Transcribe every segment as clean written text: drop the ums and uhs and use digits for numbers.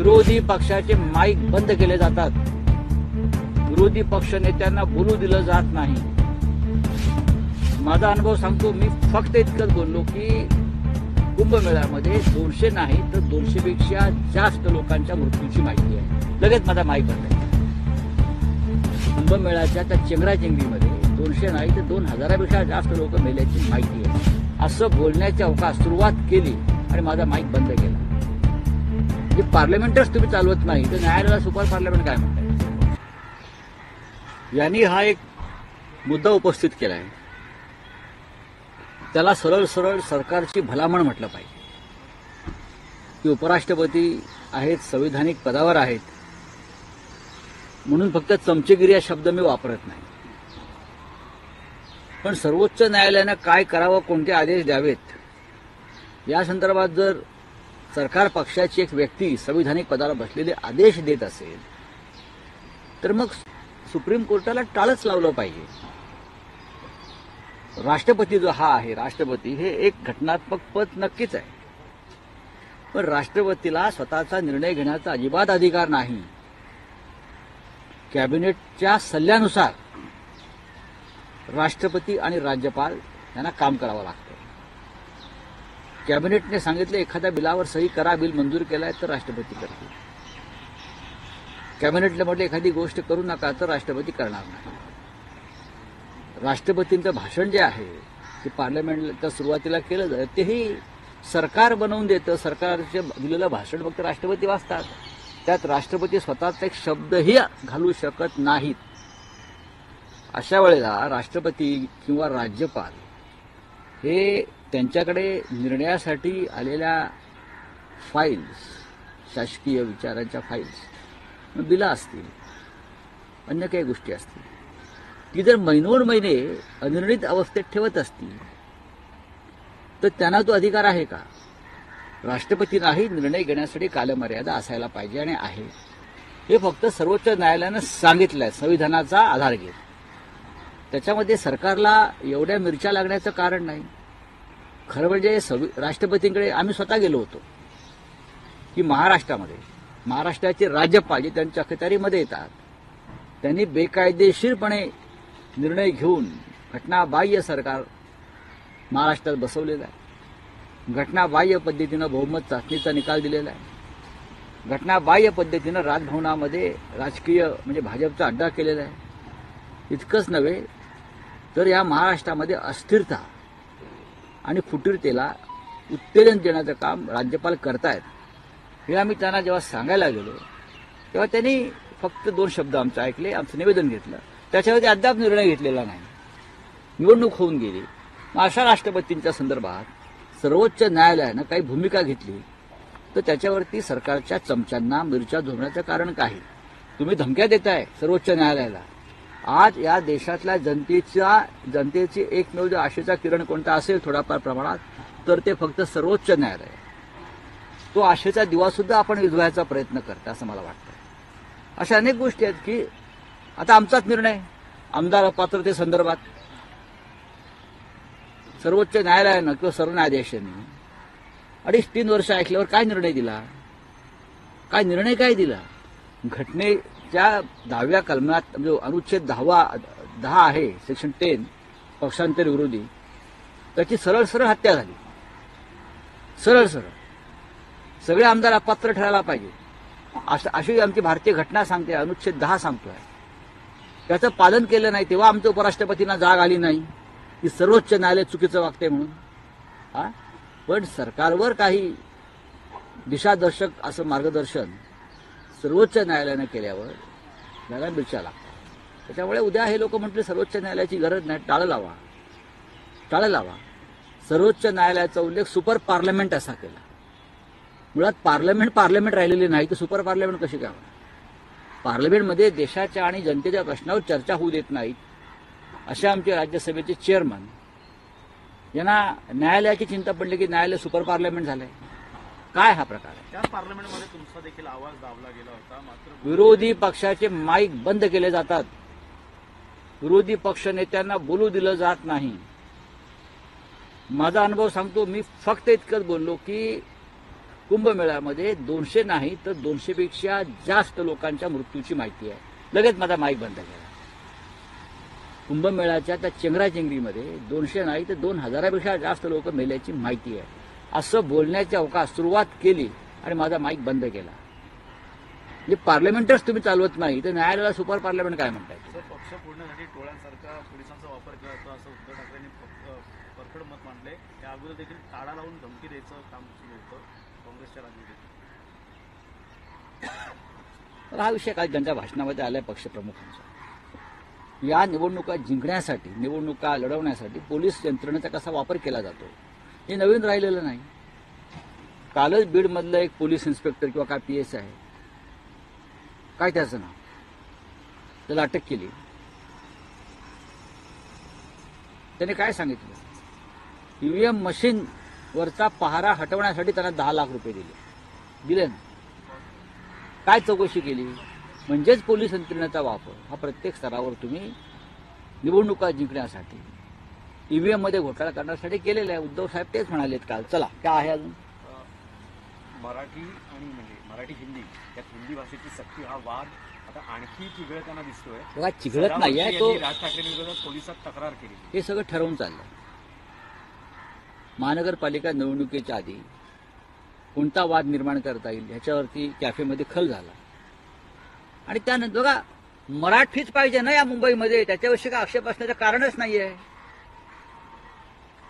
विरोधी पक्षाचे माईक बंद केले जातात, विरोधी पक्ष नेत्यांना बोलू दिलं जात नाही। माझा अनुभव सांगतो, मी फक्त इतकंच बोललो की कुंभमेळ्यामध्ये 200 नाही तर 200 पेक्षा जास्त लोकांच्या मृत्यूची माहिती आहे। लगेच माझा माईक बंद आहे। कुंभमेळ्याच्या त्या चेंगराचेंगरीमध्ये 200 नाही तर 2000 पेक्षा जास्त लोक मेल्याची माहिती आहे। असं बोलण्याची अवकाश सुरुवात केली आणि माझा माईक बंद केला। जे पार्लमेंटच तुम्ही चालवत नाही तर न्यायालयाला सुपर पार्लमेंट काय म्हणताय? यांनी हा एक मुद्दा उपस्थित केला आहे, त्याला सरळ सरळ सरकारची भलामण म्हटलं पाहिजे की उपराष्ट्रपती आहेत, संविधानिक पदावर आहेत म्हणून फक्त चमचेगिरी हा शब्द मी वापरत नाही, पण सर्वोच्च न्यायालयानं काय करावं, कोणते आदेश द्यावेत या संदर्भात जर सरकार पक्षाची एक व्यक्ती संविधानिक पदावर बसलेले आदेश देत असेल तर मग सुप्रीम कोर्टाला टाळच लावलं पाहिजे। राष्ट्रपती जो हा आहे, राष्ट्रपती हे एक घटनात्मक पद नक्कीच आहे, पण राष्ट्रपतीला स्वतःचा निर्णय घेण्याचा अजिबात अधिकार नाही। कॅबिनेटच्या सल्ल्यानुसार राष्ट्रपती आणि राज्यपाल यांना काम करावं लागतं। कॅबिनेटने सांगितलं एखाद्या बिलावर सही करा, बिल मंजूर केलाय तर राष्ट्रपती करतील। कॅबिनेटने म्हटलं एखादी गोष्ट करू नका तर राष्ट्रपती करणार नाही। राष्ट्रपतींचं भाषण जे आहे ते पार्लमेंटच्या सुरुवातीला केलं जातं, तेही सरकार बनवून देतं। सरकारचे दिलेलं भाषण फक्त राष्ट्रपती वाचतात, त्यात राष्ट्रपती स्वतःचा एक शब्दही घालू शकत नाहीत। अशा वेळेला राष्ट्रपती किंवा राज्यपाल हे त्यांच्याकडे निर्णयासाठी आलेल्या फाईल्स, शासकीय विचारांच्या फाईल्स, बिलं असतील, अन्य काही गोष्टी असतील, ती जर महिनोन्महिने अनिर्णित अवस्थेत ठेवत असतील तर त्यांना तो अधिकार आहे का? राष्ट्रपतींनाही निर्णय घेण्यासाठी कालमर्यादा असायला पाहिजे आणि आहे। हे फक्त सर्वोच्च न्यायालयानं सांगितलंय संविधानाचा आधार घेत। त्याच्यामध्ये सरकारला एवढ्या मिरच्या लागण्याचं कारण नाही। खरं म्हणजे राष्ट्रपतींकडे आम्ही स्वतः गेलो होतो की महाराष्ट्राचे राज्यपाल जे त्यांच्या अखत्यारीमध्ये येतात त्यांनी बेकायदेशीरपणे निर्णय घेऊन घटनाबाह्य सरकार महाराष्ट्रात बसवलेलं आहे। घटनाबाह्य पद्धतीनं बहुमत चाचणीचा निकाल दिलेला आहे। घटनाबाह्य पद्धतीनं राजभवनामध्ये राजकीय म्हणजे भाजपचा अड्डा केलेला आहे। इतकंच नव्हे तर या महाराष्ट्रामध्ये अस्थिरता आणि फुटीरतेला उत्तेजन देण्याचं काम राज्यपाल करतायत। हे आम्ही त्यांना जेव्हा सांगायला गेलो तेव्हा त्यांनी फक्त 2 शब्द आमचे ऐकले, आमचं निवेदन घेतलं, त्याच्यावरती अद्याप निर्णय घेतलेला नाही। निवडणूक होऊन गेली। मग अशा राष्ट्रपतींच्या संदर्भात सर्वोच्च न्यायालयानं काही भूमिका घेतली तर त्याच्यावरती सरकारच्या चमच्यांना मिरच्या झोडण्याचं कारण काय? तुम्ही धमक्या देताय सर्वोच्च न्यायालयाला। आज या देशातल्या जनतेची एकमेव जो आशेचा किरण कोणता असेल थोडाफार प्रमाणात तर ते फक्त सर्वोच्च न्यायालय। तो आशेचा दिवा सुद्धा आपण विझवायचा प्रयत्न करतो असं मला वाटतं। अशा अनेक गोष्टी आहेत की आता आमचाच निर्णय आमदार अपात्रतेसंदर्भात सर्वोच्च न्यायालयानं किंवा सरन्यायाधीशांनी 2.5-3 वर्ष ऐकल्यावर काय निर्णय दिला? काय दिला? घटनेच्या 10व्या कलमात म्हणजे अनुच्छेद 10 आहे, सेक्शन 10 पक्षांतर विरोधी, त्याची सरळ हत्या झाली। सरळ सगळे आमदार अपात्र ठरायला पाहिजे अशी आमची भारतीय घटना सांगते, अनुच्छेद 10 सांगतोय। त्याचं पालन केलं नाही तेव्हा आमच्या उपराष्ट्रपतींना जाग आली नाही की सर्वोच्च न्यायालय चुकीचं वागते म्हणून। पण सरकारवर काही दिशादर्शक असं मार्गदर्शन सर्वोच्च न्यायालयानं केल्यावर त्याला मिरच्या लागतात। त्याच्यामुळे उद्या हे लोक म्हटले सर्वोच्च न्यायालयाची गरज नाही, टाळं लावा। सर्वोच्च न्यायालयाचा उल्लेख सुपर पार्लमेंट असा केला। मुळात पार्लमेंट राहिलेली नाही तर सुपर पार्लमेंट कशी काय? पार्लमेंटमध्ये देशाच्या आणि जनतेच्या प्रश्नावर चर्चा होऊ देत नाहीत अशा आमचे राज्यसभेचे चेअरमन यांना न्यायालयाची चिंता पडली की न्यायालय सुपर पार्लमेंट झालंय। काय हा प्रकार आहे? त्या पार्लमेंटमध्ये तुमचा देखील आवाज दाबला गेला होता, मात्र विरोधी पक्षाचे माईक बंद केले जातात, विरोधी पक्ष नेत्यांना बोलू दिलं जात नाही। माझा अनुभव सांगतो, मी फक्त इतकंच बोललो की कुंभमेळ्यामध्ये 200 नाही तर 200 पेक्षा जास्त लोकांच्या मृत्यूची माहिती आहे. लगेच माझा माईक बंद केला. कुंभमेळ्याच्या त्या चेंगराचेंगरीमध्ये 200 नाही तर 2000पेक्षा जास्त लोक मेल्याची माहिती आहे. असं बोलण्याची अवकाश सुरुवात केली आणि माझा माईक बंद केला. म्हणजे पार्लमेंटच तुम्ही चालवत नाही तर न्यायालयाला सुपर पार्लमेंट काय म्हणताय? सर, पक्ष फोडण्यासाठी टोळ्यांसारखा पोलिसांचा वापर केला जातो असं उद्धव ठाकरेंनी परखड मत मांडले. त्या अगोदर देखील टाळा लावून धमकी द्यायचं काम सुरू होतं काँग्रेसच्या राजनीतीत. तर हा विषय काय त्यांच्या भाषणामध्ये आलाय पक्षप्रमुखांचा. या निवडणुका जिंकण्यासाठी, निवडणुका लढवण्यासाठी पोलीस यंत्रणेचा कसा वापर केला जातो हे नवीन राहिलेलं नाही. कालच बीडमधलं एक पोलीस इन्स्पेक्टर किंवा काय PS आहे, काय त्याचं नाव, त्याला अटक केली. त्याने काय सांगितलं? EVM मशीनवरचा पहारा हटवण्यासाठी त्यांना 10 लाख रुपये दिले ना. काय चौकशी केली? म्हणजेच पोलीस यंत्रणेचा वापर हा प्रत्येक स्तरावर तुम्ही निवडणुका जिंकण्यासाठी, EVM मध्ये घोटाळा करण्यासाठी केलेला आहे. उद्धव साहेब तेच म्हणालेत काल. चला, काय आहे अजून? मराठी आणि म्हणजे मराठी हिंदी यात हिंदी भाषेची सक्ती हा वाद आता आणखी चिघळताना दिसतोय. बघा, चिघळत नाही आहे तो. राज ठाकरेंविरोधात पोलिसात तक्रार केली. हे सगळं ठरवून चाललं. महानगरपालिका निवडणुकीच्या आधी कोणता वाद निर्माण करता येईल ह्याच्यावरती कॅफेमध्ये खल झाला. आणि त्यानंतर बघा, मराठीच पाहिजे ना या मुंबईमध्ये, त्याच्याविषयी काय आक्षेप असण्याचं कारणच नाहीये.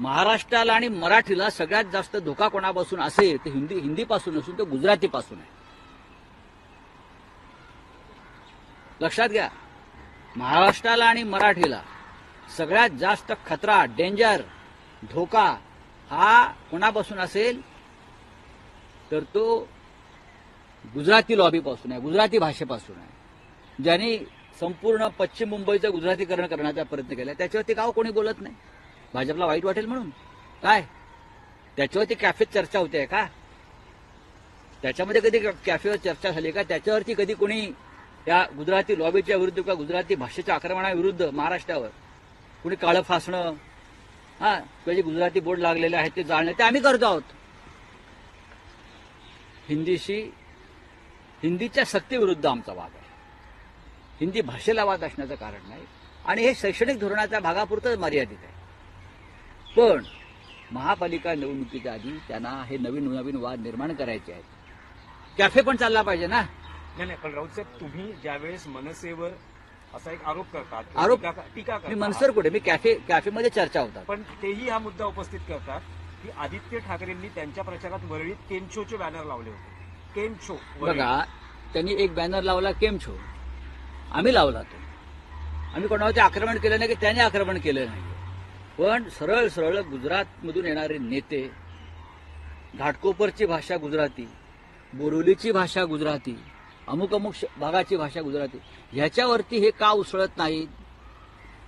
महाराष्ट्राला आणि मराठीला सगळ्यात जास्त धोका कोणापासून असेल तर हिंदीपासून असून तो गुजरातीपासून आहे. लक्षात घ्या, महाराष्ट्राला आणि मराठीला सगळ्यात जास्त खतरा, डेंजर, धोका हा कोणापासून असेल तर तो गुजराती लॉबीपासून आहे, गुजराती भाषेपासून आहे. ज्यांनी संपूर्ण पश्चिम मुंबईचं गुजरातीकरण करण्याचा प्रयत्न केला त्याच्यावरती गाव कोणी बोलत नाही. भाजपला वाईट वाटेल म्हणून काय? त्याच्यावरती कॅफेत चर्चा होते का? त्याच्यामध्ये कधी कॅफेवर चर्चा झाली का? त्याच्यावरती कधी कोणी या गुजराती लॉबीच्या विरुद्ध किंवा गुजराती भाषेच्या आक्रमणाविरुद्ध महाराष्ट्रावर कुणी काळं फासणं, किंवा जे गुजराती बोर्ड लागलेले आहेत ते जाळणं, ते आम्ही करतो आहोत. हिंदीच्या सक्तीविरुद्ध आमचा वाद आहे. हिंदी भाषेला वाद असण्याचं कारण नाही. आणि हे शैक्षणिक धोरणाच्या भागापुरतं मर्यादित आहे. पण महापालिका निवडणुकीच्या आधी त्यांना हे नवीन नवीन वाद निर्माण करायचे आहेत. कॅफे पण चालला पाहिजे ना. नाही, पण राऊत साहेब, तुम्ही ज्यावेळेस मनसेवर असा एक आरोप करतात, टीका मी करतात, मनसर कुठे, मी कॅफेमध्ये चर्चा होतात. पण तेही हा मुद्दा उपस्थित करतात की आदित्य ठाकरेंनी त्यांच्या प्रचारात वरळीत केमछोचे बॅनर लावले होते. केमछो बघा, त्यांनी एक बॅनर लावला केमछो, आम्ही लावला तो. आम्ही कोणावरती आक्रमण केलं नाही की त्याने आक्रमण केलं नाही. पण सरळ सरळ गुजरातमधून येणारे नेते, घाटकोपरची भाषा गुजराती, बोरिवलीची भाषा गुजराती, अमुक अमुक भागाची भाषा गुजराती, ह्याच्यावरती हे का उसळत नाहीत?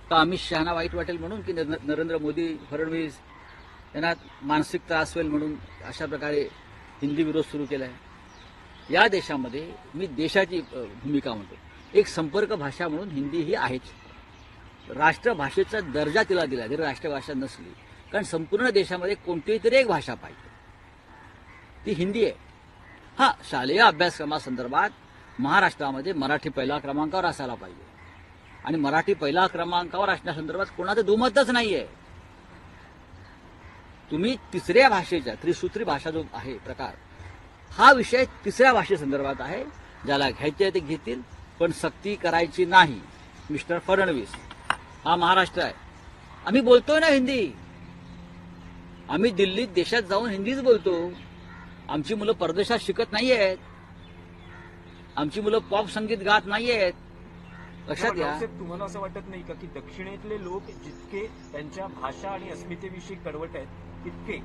का अमित शहाना वाईट वाटेल म्हणून की नरेंद्र मोदी, फडणवीस यांना मानसिक त्रास होईल म्हणून अशा प्रकारे हिंदी विरोध सुरू केलाय? या देशामध्ये मी देशाची भूमिका म्हणतो, एक संपर्क भाषा म्हणून हिंदी ही आहेच. राष्ट्रभाषेचा दर्जा तिला दिला जरी राष्ट्रभाषा नसली, कारण संपूर्ण देशामध्ये कोणतीही तरी एक भाषा पाहिजे, ती हिंदी आहे. हा, शालेय अभ्यासक्रमासंदर्भात महाराष्ट्रामध्ये मराठी पहिला क्रमांकावर असायला पाहिजे. आणि मराठी पहिला क्रमांकावर असण्यासंदर्भात कोणाचं दुमतच नाहीये. तुम्ही तिसऱ्या भाषेच्या, त्रिसूत्री भाषा जो आहे प्रकार, हा विषय तिसऱ्या भाषेसंदर्भात आहे. ज्याला घ्यायचे ते घेतील, पण सक्ती करायची नाही. मिस्टर फडणवीस, हा महाराष्ट्र आहे. आम्ही बोलतोय ना हिंदी. आम्ही दिल्लीत देशात जाऊन हिंदीच बोलतो. आमची मुलं परदेशात शिकत नाहीयेत. आमची मुलं पॉप संगीत गात नाहीयेत. लक्षात घ्या. तुम्हाला असं वाटत नाही का की दक्षिणेतले लोक जितके त्यांच्या भाषा आणि अस्मितेविषयी कडवट आहेत, तितके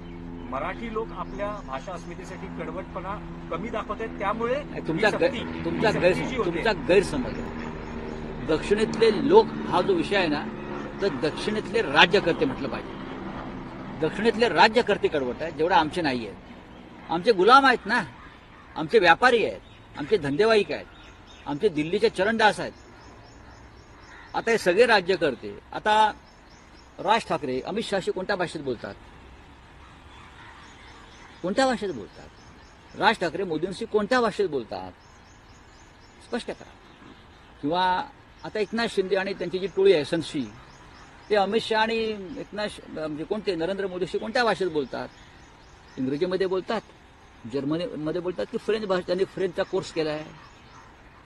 मराठी लोक आपल्या भाषा अस्मितेसाठी कडवटपणा कमी दाखवत आहेत? त्यामुळे तुमचा गैरसमज आहे. दक्षिणेतले लोक हा जो विषय आहे ना, तर दक्षिणेतले राज्यकर्ते म्हटलं पाहिजे. दक्षिणेतले राज्यकर्ते कडवट आहेत, जेवढा आमचे नाही आहेत. आमचे गुलाम आहेत ना, आमचे व्यापारी आहेत, आमचे धंदेवाईक आहेत, आमचे दिल्लीचे चरणदास आहेत. आता हे सगळे राज्यकर्ते, आता राज ठाकरे अमित शहाशी कोणत्या भाषेत बोलतात? कोणत्या भाषेत बोलतात? राज ठाकरे मोदींशी कोणत्या भाषेत बोलतात स्पष्ट करा. किंवा आता एकनाथ शिंदे आणि त्यांची जी टोळी आहे संशी, ते अमित शहा आणि म्हणजे कोणते नरेंद्र मोदीशी कोणत्या भाषेत बोलतात? इंग्रजीमध्ये बोलतात, जर्मनीमध्ये बोलतात की फ्रेंच भाषा? त्यांनी फ्रेंचचा कोर्स केला आहे,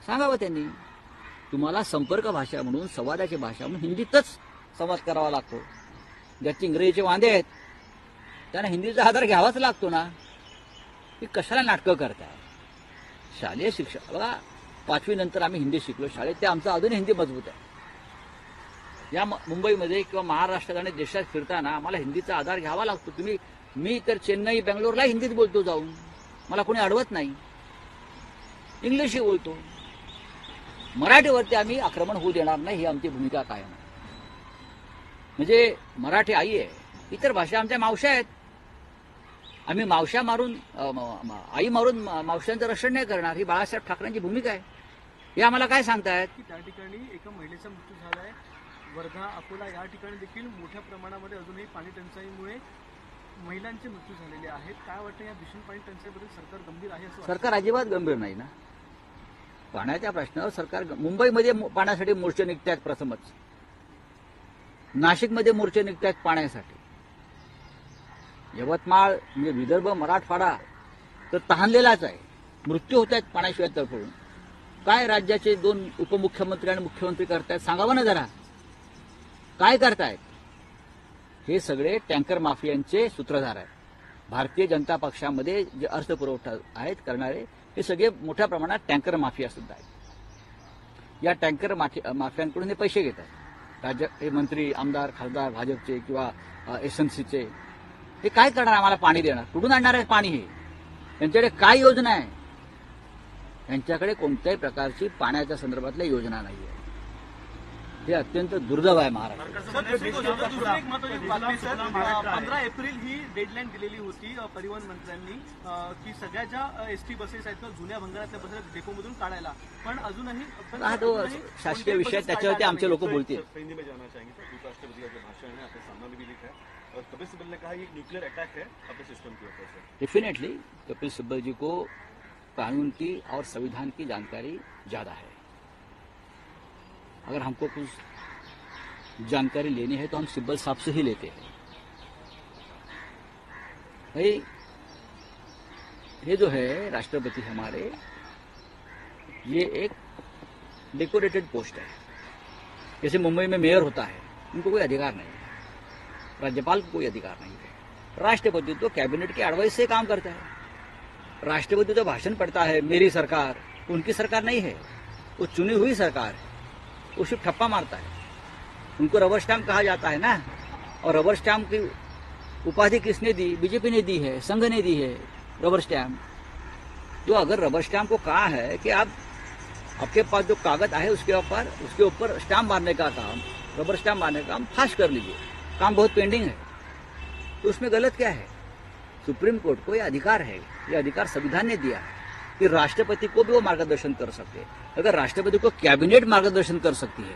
सांगावं त्यांनी. तुम्हाला संपर्क भाषा म्हणून, संवादाची भाषा म्हणून हिंदीतच संवाद करावा लागतो. ज्याचे इंग्रजीचे वांदे आहेत त्यांना हिंदीचा आधार घ्यावाच लागतो ना. की कशाला नाटकं करताय? शालेय शिक्षण बघा, 5वी नंतर आम्ही हिंदी शिकलो शाळेत, ते आमचं अजूनही हिंदी मजबूत आहे. या मुंबईमध्ये किंवा महाराष्ट्रात आणि देशात फिरताना आम्हाला हिंदीचा आधार घ्यावा लागतो. मी तर चेन्नई, बेंगलोरला हिंदीत बोलतो जाऊन, मला कोणी अडवत नाही. इंग्लिशही बोलतो. मराठीवरती आम्ही आक्रमण होऊ देणार नाही, ही आमची भूमिका कायम आहे. म्हणजे मराठी आई आहे, इतर भाषा आमच्या मावश्या आहेत. आम्ही मावश्या मारून आई मारून मावश्यांचं रक्षण नाही करणार, ही बाळासाहेब ठाकरेंची भूमिका आहे. हे आम्हाला काय सांगतायत? की त्या ठिकाणी एका महिलेचा मृत्यू झालाय. वर्धा, अकोला या ठिकाणी देखील मोठ्या प्रमाणामध्ये अजूनही पाणी टंचाईमुळे महिलांचे मृत्यू झालेले आहेत. काय वाटतं, या भीषण पाणी टंचाईबद्दल सरकार गंभीर आहे असं वाटतं? सरकार अजिबात गंभीर नाही ना. पाण्याच्या प्रश्नावर सरकार, मुंबईमध्ये पाण्यासाठी मोर्चे निघतात प्रथमच, नाशिकमध्ये मोर्चे निघतात पाण्यासाठी, यवतमाळ म्हणजे विदर्भ, मराठवाडा तर तहानलेलाच आहे. मृत्यू होत आहेत पाण्याशिवाय तडफडून. काय राज्याचे 2 उपमुख्यमंत्री आणि मुख्यमंत्री करतायत सांगावं ना जरा, काय करतायत? हे सगळे टँकर माफियांचे सूत्रधार आहेत. भारतीय जनता पक्षामध्ये जे अर्थपुरवठा आहेत करणारे, हे सगळे मोठ्या प्रमाणात टँकर माफिया सुद्धा आहेत. या टँकर माफियांकडून हे पैसे घेत आहेत. राज्य हे मंत्री, आमदार, खासदार भाजपचे किंवा एसएनसीचे, हे काय करणार? आम्हाला पाणी देणार? कुठून आणणार आहे पाणी? हे यांच्याकडे काय योजना आहे? यांच्याकडे कोणत्याही प्रकारची पाण्याच्या संदर्भातल्या योजना नाही आहे. हे अत्यंत दुर्दैव आहे महाराष्ट्रात. 15 एप्रिल ही डेडलाईन दिलेली होती परिवहन मंत्र्यांनी की सगळ्या ज्या एसटी बसेस आहेत जुन्या भंगारातल्या बसेस डेपोमधून काढायला, पण अजूनही हा तो शासकीय विषय, त्याच्यावरती आमचे लोक बोलतील. हिंदी में जाना चाहेंगे सर, उपराष्ट्रपति का जो भाषण है आपके सामने भी लिखा है और कपिल सिब्बल ने कहा ये न्यूक्लियर अटैक है अपने सिस्टम के ऊपर सर. डेफिनेटली कपिल सिब्बल जी को कानून की और संविधान की जानकारी ज्यादा है. अगर हमको कुछ जानकारी लेनी है तो हम सिब्बल साहब से ही लेते हैं. भाई ये जो है राष्ट्रपति हमारे, ये एक डेकोरेटेड पोस्ट है. जैसे मुंबई में मेयर होता है, उनको कोई अधिकार नहीं है. राज्यपाल को कोई अधिकार नहीं है. राष्ट्रपति तो कैबिनेट के एडवाइस से काम करता है. राष्ट्रपति तो भाषण पढ़ता है, मेरी सरकार, उनकी सरकार नहीं है, वो चुनी हुई सरकार है. वो सिर्फ ठप्पा मारता है. उनको रबर स्टैम्प कहा जाता है ना, और रबर स्टैम्प की उपाधि किसने दी? बीजेपी ने दी है, संघ ने दी है रबर स्टैम्प. तो अगर रबर स्टैम्प को कहा है कि आप आपके पास जो कागज है उसके ऊपर स्टैम्प मारने का काम, रबर स्टैम्प मारने का काम फास्ट कर लीजिए, काम बहुत पेंडिंग है, तो उसमें गलत क्या है? सुप्रीम कोर्ट को यह अधिकार है, यह अधिकार संविधान ने दिया है कि राष्ट्रपति को भी वो मार्गदर्शन कर सकते हैं. अगर राष्ट्रपति को कैबिनेट मार्गदर्शन कर सकती है,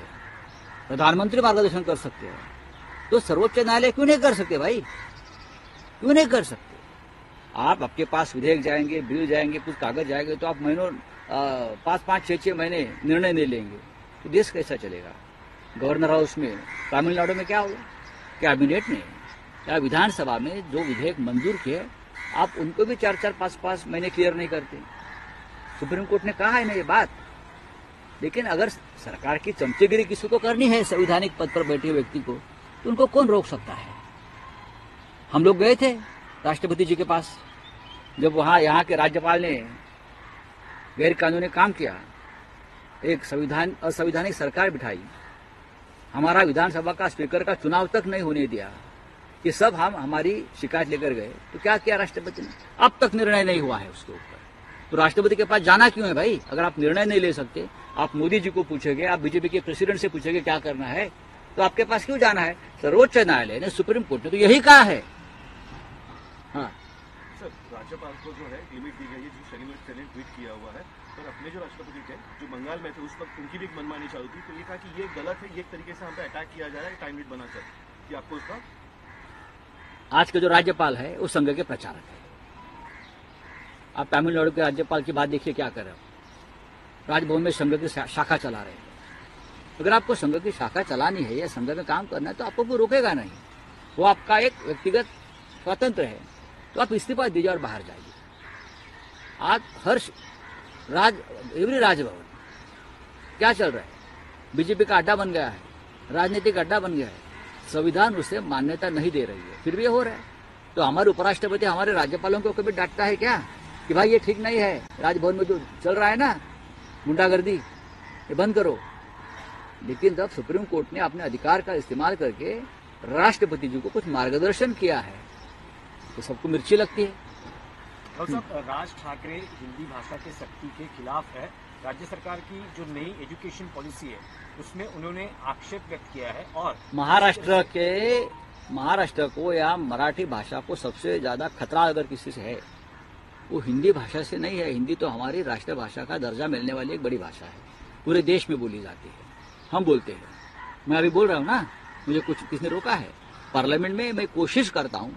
प्रधानमंत्री मार्गदर्शन कर सकते हैं, तो सर्वोच्च न्यायालय क्यों नहीं कर सकते भाई? क्यों नहीं कर सकते? आप, आपके पास विधेयक जाएंगे, बिल जाएंगे, कुछ कागज जाएंगे, तो आप महीनों 5-5, 6-6 महीने निर्णय नहीं लेंगे तो देश कैसा चलेगा? गवर्नर हाउस में तमिलनाडु में क्या हुआ? कैबिनेट ने या विधानसभा में जो विधेयक मंजूर किए, आप उनको भी 4-4, 5-5 महीने क्लियर नहीं करते. सुप्रीम कोर्ट ने कहा है ना ये बात. लेकिन अगर सरकार की चमचेगिरी किसी को करनी है संवैधानिक पद पर बैठे व्यक्ति को, तो उनको कौन रोक सकता है? हम लोग गए थे राष्ट्रपति जी के पास, जब वहां यहाँ के राज्यपाल ने गैर कानूनी काम किया, एक असंवैधानिक सरकार बिठाई, हमारा विधानसभा का स्पीकर का चुनाव तक नहीं होने दिया, ये सब हमारी शिकायत लेकर गए. तो क्या किया राष्ट्रपति ने? अब तक निर्णय नहीं हुआ है उसके ऊपर. तो राष्ट्रपति के पास जाना क्यों है भाई? अगर आप निर्णय नहीं ले सकते, आप मोदी जी को पूछेंगे, आप बीजेपी के प्रेसिडेंट से पूछेंगे क्या करना है, तो आपके पास क्यों जाना है? सर्वोच्च न्यायालय ने, सुप्रीम कोर्ट ने तो यही कहा है. हाँ सर, राज्यपाल को जो है लिमिट दी गई है, जो शनि ने ट्वीट किया हुआ है, पर अपने जो राष्ट्रपति थे जो बंगाल में थे उस वक्त उनकी भी एक मनमानी चालू थी, तो ये कहा कि ये गलत है, ये एक तरीके से हम पे अटैक किया जा रहा है टाइम लिमिट बनाकर. कि आपको उसका, आज के जो राज्यपाल है वो संघ के प्रचारक है. आप तमिलनाडु के राज्यपाल की बात देखिए क्या कर रहे हो। राजभवन में संघ की शाखा चला रहे हैं। अगर आपको संघ की शाखा चलानी है या संघ में काम करना है तो आपको कोई रोकेगा नहीं। वो आपका एक व्यक्तिगत स्वतंत्र है, तो आप इस्तीफा दीजिए और बाहर जाइए। आज हर एवरी राजभवन क्या चल रहा है, बीजेपी का अड्डा बन गया है, राजनीतिक अड्डा बन गया है। संविधान उसे मान्यता नहीं दे रही है, फिर भी ये हो रहा है। तो हमारे उपराष्ट्रपति हमारे राज्यपालों को कभी डांटता है क्या कि भाई ये ठीक नहीं है, राजभवन में जो चल रहा है ना गुंडागर्दी, ये बंद करो। लेकिन जब सुप्रीम कोर्ट ने अपने अधिकार का इस्तेमाल करके राष्ट्रपति जी को कुछ मार्गदर्शन किया है तो सबको मिर्ची लगती है। डॉक्टर साहब, राज ठाकरे हिंदी भाषा के सख्ती के खिलाफ है। राज्य सरकार की जो नई एजुकेशन पॉलिसी है उसमें उन्होंने आक्षेप व्यक्त किया है और महाराष्ट्र को या मराठी भाषा को सबसे ज्यादा खतरा अगर किसी से है वो हिंदी भाषा से नहीं है। हिंदी तो हमारी राष्ट्रभाषा का दर्जा मिलने वाली एक बड़ी भाषा है, पूरे देश में बोली जाती है, हम बोलते हैं। मैं अभी बोल रहा हूँ ना, मुझे कुछ किसने रोका है? पार्लियामेंट में मैं कोशिश करता हूँ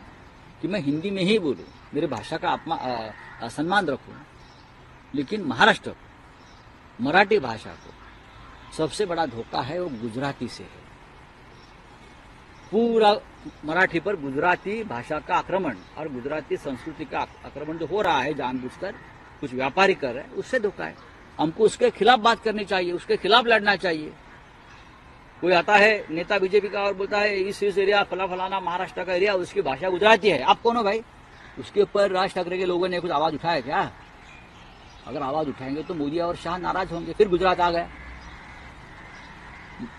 कि मैं हिंदी में ही बोलूँ, मेरी भाषा का सम्मान रखूँ। लेकिन महाराष्ट्र को, मराठी भाषा को सबसे बड़ा धोखा है वो गुजराती से है। पूरा मराठी पर गुजराती भाषा का आक्रमण और गुजराती संस्कृति का आक्रमण जो हो रहा है जानबूझकर, कुछ व्यापारी कर रहे हैं, उससे धोखा है। हमको उसके खिलाफ बात करनी चाहिए, उसके खिलाफ लड़ना चाहिए। कोई आता है नेता बीजेपी का और बोलता है इस एरिया फलाना महाराष्ट्र का एरिया, उसकी भाषा गुजराती है। आप कौन हो भाई? उसके ऊपर राज ठाकरे के लोगों ने कुछ आवाज उठाया क्या? अगर आवाज उठाएंगे तो मोदी और शाह नाराज होंगे, फिर गुजरात आ गया।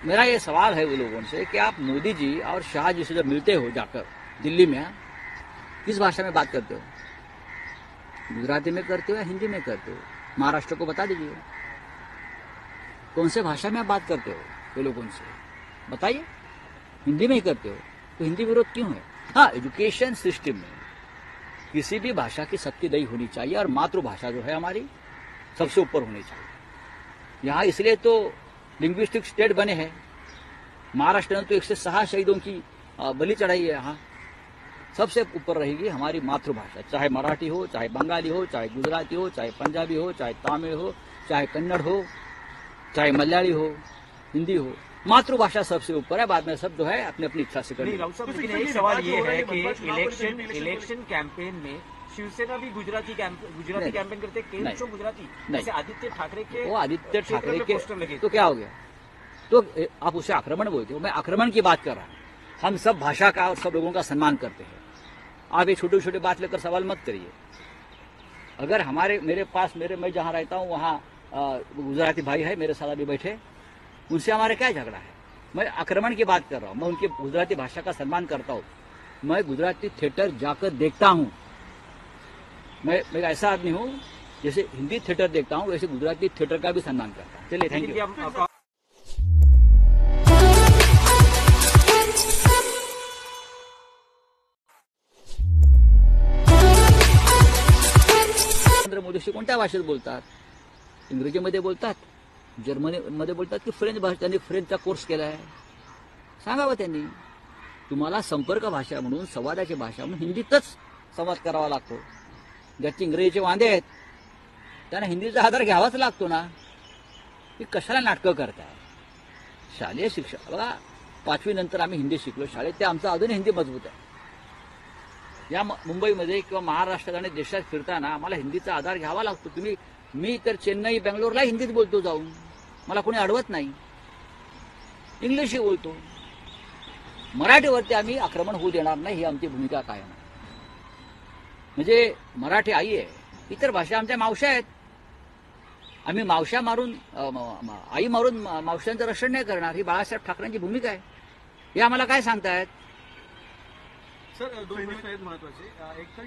मेरा ये सवाल है वो लोगों से कि आप मोदी जी और शाह जी से जब मिलते हो जाकर दिल्ली में, किस भाषा में बात करते हो? गुजराती में करते हो या हिंदी में करते हो? महाराष्ट्र को बता दीजिए कौन से भाषा में आप बात करते हो वो लोगों से, बताइए। हिंदी में ही करते हो तो हिंदी विरोध क्यों है? हाँ, एजुकेशन सिस्टम में किसी भी भाषा की सख्ती नहीं होनी चाहिए और मातृभाषा जो है हमारी सबसे ऊपर होनी चाहिए। यहाँ इसलिए तो लिंग्विस्टिक स्टेट बने हैं। महाराष्ट्र ने तो 106 शहीदों की बलि चढ़ाई है। यहाँ सबसे ऊपर रहेगी हमारी मातृभाषा, चाहे मराठी हो, चाहे बंगाली हो, चाहे गुजराती हो, चाहे पंजाबी हो, चाहे तमिल हो, चाहे कन्नड़ हो, चाहे मलयाली हो, हिंदी हो। मातृभाषा सबसे ऊपर है, बाद में सब जो है अपनी अपनी इच्छा से नहीं, करें। राउत साहब, लेकिन एक सवाल ये है कि इलेक्शन कैंपेन में शिवसेना भी गुजराती कैंपेन करते, केंद्र नहीं। गुजराती, नहीं। जैसे आदित्य ठाकरे के वो आदित्य ठाकरे के पोस्टर लगे तो क्या हो गया? तो आप उसे आक्रमण बोलते हो, मैं आक्रमण की बात कर रहा हूँ। हम सब भाषा का और सब लोगों का सम्मान करते हैं। आप ये छोटी छोटी बात लेकर सवाल मत करिए। अगर मैं जहाँ रहता हूँ वहाँ गुजराती भाई है मेरे साथ अभी बैठे, उनसे हमारे क्या झगड़ा है? मैं आक्रमण की बात कर रहा हूँ, मैं उनकी गुजराती भाषा का सम्मान करता हूँ। मैं गुजराती थिएटर जाकर देखता हूँ। मैं ऐसा आदमी हूँ जैसे हिंदी थिएटर देखता हूँ वैसे गुजराती थिएटर का भी सम्मान करता हूँ। चलिए, थैंक यू। नरेंद्र मोदीशी कोणत्या भाषेत बोलतात? इंग्रजीमध्ये बोलतात, जर्मनीमध्ये बोलतात की फ्रेंच भाषा? त्यांनी फ्रेंचचा कोर्स केला आहे, सांगावं त्यांनी। तुम्हाला संपर्क भाषा म्हणून, संवादाची भाषा म्हणून हिंदीतच संवाद करावा लागतो। ज्याचे इंग्रजीचे वांदे आहेत त्यांना हिंदीचा आधार घ्यावाच लागतो ना। ही कशाला नाटकं करताय? शालेय शिक्षण बघा, 5वी नंतर आम्ही हिंदी शिकलो शाळेत, ते आमचं अजून हिंदी मजबूत आहे। या मुंबईमध्ये किंवा महाराष्ट्रात आणि देशात फिरताना आम्हाला हिंदीचा आधार घ्यावा लागतो। मी तर चेन्नई बेंगलोरला हिंदीत बोलतो जाऊन, मला कोणी अडवत नाही, इंग्लिशही बोलतो। मराठीवरती आम्ही आक्रमण होऊ देणार नाही, ही आमची भूमिका कायम आहे। म्हणजे मराठी आई आहे, इतर भाषा आमच्या मावश्या आहेत। आम्ही मावश्या मारून आई मारून मावश्यांचं रक्षण नाही करणार, ही बाळासाहेब ठाकरेंची भूमिका आहे। हे आम्हाला काय सांगतायत? सर, दोन प्रश्न आहेत महत्वाचे। एक तर